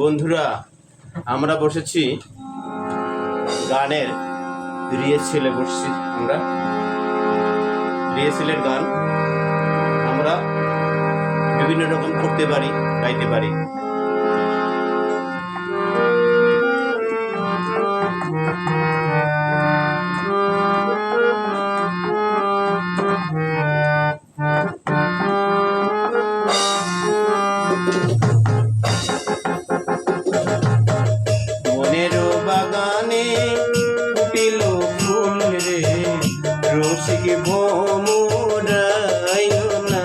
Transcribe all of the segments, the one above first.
বন্ধুরা, আমরা বসেছি গানের রিহার্সেলে বসছি। আমরা রিহার্সেলের গান আমরা বিভিন্ন রকম করতে পারি, গাইতে পারি। মনের বাগানে ফুটিল ফুল রে, রসিক ভোমরাইল না,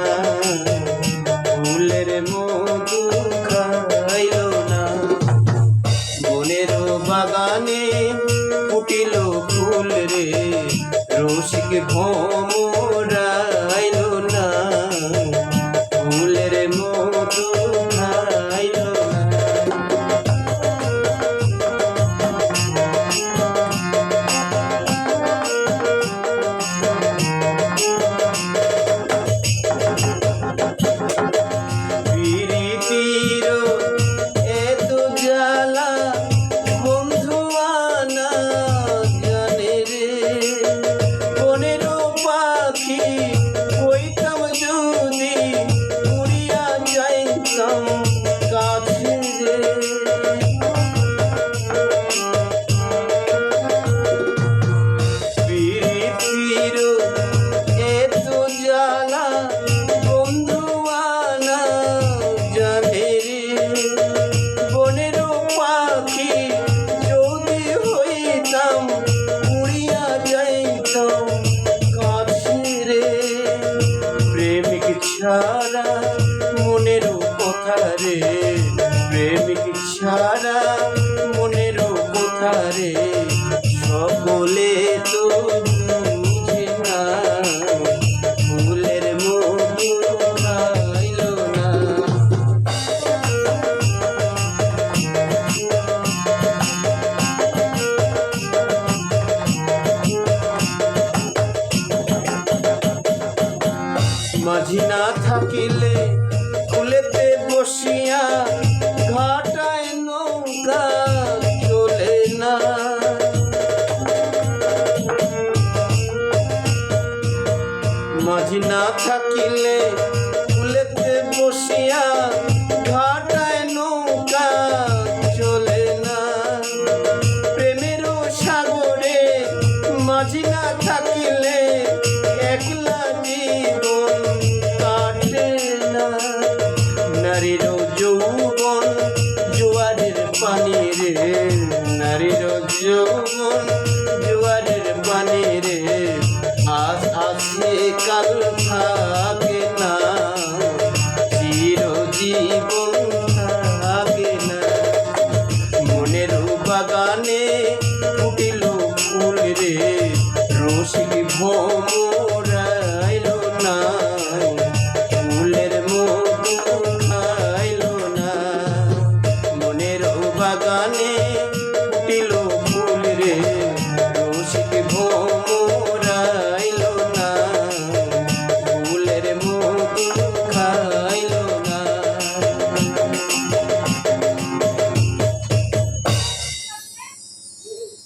ফুলের মধু খাইল না। মনের বাগানে ফুটিল ফুল রে, রসিক ভোমরাইল না, ফুলের মধু খাইল না। ছাড়া মনের কথা রে, প্রেমিক ছাড়া মনের কথা রে, সকলে তো বুঝে না, ফুলের মধু খাইল না। মাঝি না থাকিলে কুলেতে বসিয়া ঘাটায় নৌকা চলে না। মাঝি না থাকিলে কুলেতে বসিয়া ঘাটায় নৌকা চলে না। প্রেমের সাগরে মাঝি না থাকিলে একলা জীবন কাটে না। নারীর যৌবন জোয়ারের পানি রে, নারীর যৌবন জোয়ারের পানি রে, আজ আছে কাল থাকে না, চিরজীবন থাকে না। মনের বাগানে ফুটিল ফুল রে, রসিক ভোম